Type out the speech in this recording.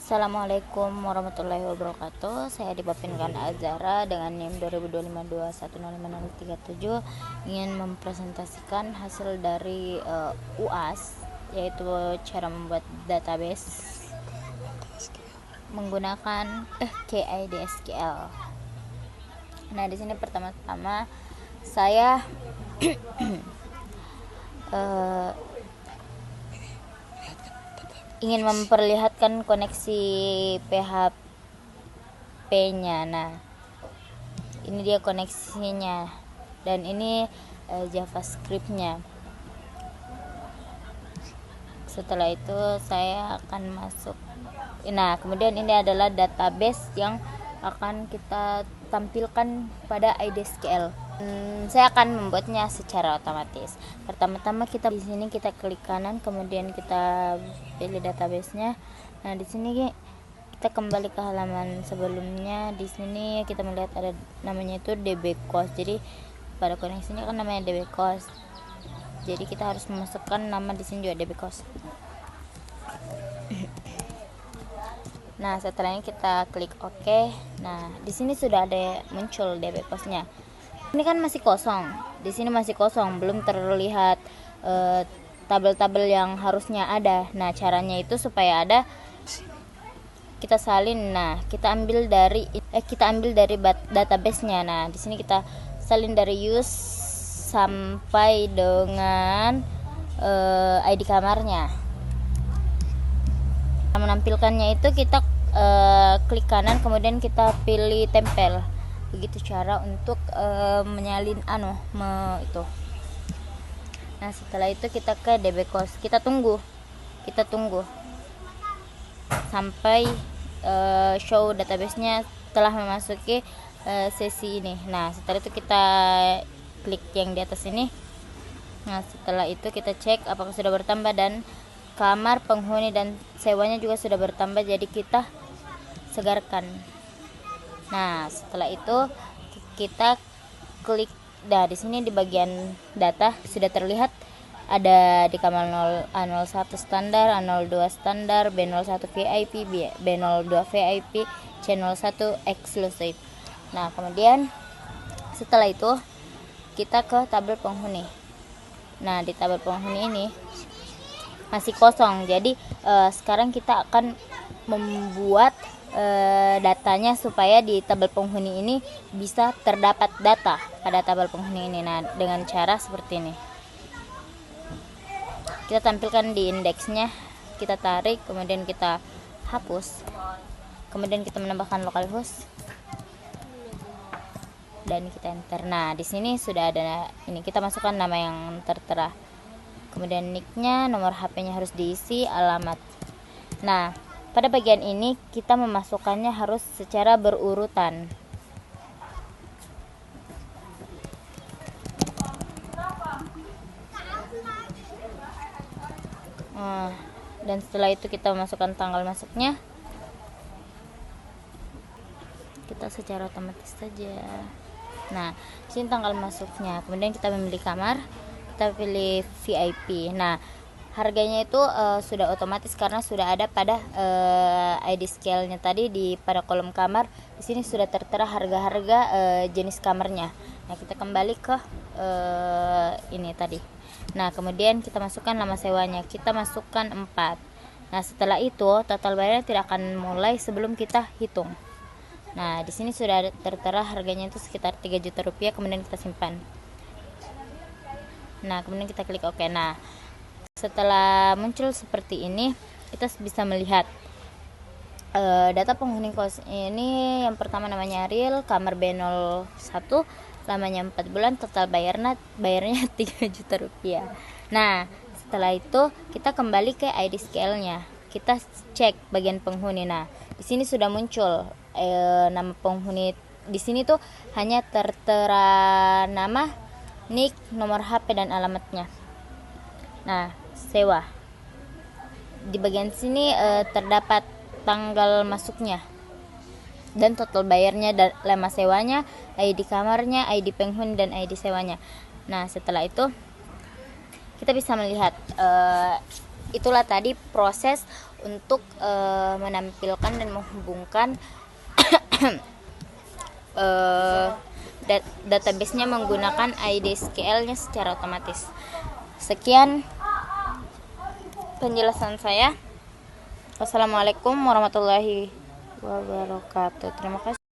Assalamualaikum warahmatullahi wabarakatuh. Saya Dipapinkan Azara dengan NIM 2025210537 ingin mempresentasikan hasil dari UAS, yaitu cara membuat database menggunakan KIDSQL. Nah, di sini pertama-tama saya ingin memperlihatkan koneksi PHP-nya. Nah, ini dia koneksinya dan ini JavaScript-nya. Setelah itu saya akan masuk. Nah, kemudian ini adalah database yang akan kita tampilkan pada IDSQL. Saya akan membuatnya secara otomatis. Pertama-tama kita di sini kita klik kanan, kemudian kita pilih database-nya. Nah, di sini kita kembali ke halaman sebelumnya. Di sini kita melihat ada namanya itu dbCost. Jadi pada koneksinya kan namanya dbCost. Jadi kita harus memasukkan nama di sini juga dbCost. Nah, setelahnya kita klik OK. Nah, di sini sudah ada muncul dbCost-nya. Ini kan masih kosong. Di sini masih kosong, belum terlihat tabel-tabel yang harusnya ada. Nah, caranya itu supaya ada, kita salin. Nah, kita ambil dari database-nya. Nah, di sini kita salin dari use sampai dengan ID kamarnya. Menampilkannya itu kita klik kanan, kemudian kita pilih tempel. Begitu cara untuk menyalin itu. Nah, setelah itu kita ke dbCost. Kita tunggu sampai show database-nya telah memasuki sesi ini. Nah, setelah itu kita klik yang di atas ini. Nah, setelah itu kita cek apakah sudah bertambah, dan kamar penghuni dan sewanya juga sudah bertambah, jadi kita segarkan. Nah, setelah itu kita klik. Nah, di sini di bagian data sudah terlihat ada di kamar A01 standar, A02 standar, B01 VIP, B02 VIP, C01 eksklusif. Nah, kemudian setelah itu kita ke tabel penghuni. Nah, di tabel penghuni ini masih kosong. Jadi sekarang kita akan membuat datanya supaya di tabel penghuni ini bisa terdapat data pada tabel penghuni ini. Nah, dengan cara seperti ini. Kita tampilkan di indeksnya, kita tarik, kemudian kita hapus, kemudian kita menambahkan localhost dan kita enter. Nah, di sini sudah ada ini, kita masukkan nama yang tertera, kemudian nicknya, nomor HP-nya harus diisi, alamat. Nah, pada bagian ini kita memasukkannya harus secara berurutan. Dan setelah itu kita masukkan tanggal masuknya. Kita secara otomatis saja. Nah, sini tanggal masuknya. Kemudian kita memilih kamar, kita pilih VIP. Nah, harganya itu sudah otomatis karena sudah ada pada IDSQL-nya tadi pada kolom kamar. Di sini sudah tertera harga-harga jenis kamarnya. Nah, kita kembali ke ini tadi. Nah, kemudian kita masukkan nama sewanya. Kita masukkan 4. Nah, setelah itu total bayarnya tidak akan mulai sebelum kita hitung. Nah, di sini sudah tertera harganya itu sekitar 3 juta rupiah. Kemudian kita simpan. Nah, kemudian kita klik OK. Nah, setelah muncul seperti ini, kita bisa melihat data penghuni kos ini. Yang pertama namanya Ariel, kamar B01, lamanya 4 bulan, total bayarnya 3 juta rupiah. Nah, setelah itu kita kembali ke IDSQL-nya. Kita cek bagian penghuni. Nah, di sini sudah muncul nama penghuni. Di sini tuh hanya tertera nama, nick, nomor HP dan alamatnya. Nah, sewa. Di bagian sini terdapat tanggal masuknya dan total bayarnya, dan lama sewanya, ID kamarnya, ID penghuni dan ID sewanya. Nah, setelah itu kita bisa melihat itulah tadi proses untuk menampilkan dan menghubungkan database-nya menggunakan IDSQL-nya secara otomatis. Sekian penjelasan saya. Wassalamualaikum warahmatullahi wabarakatuh. Terima kasih.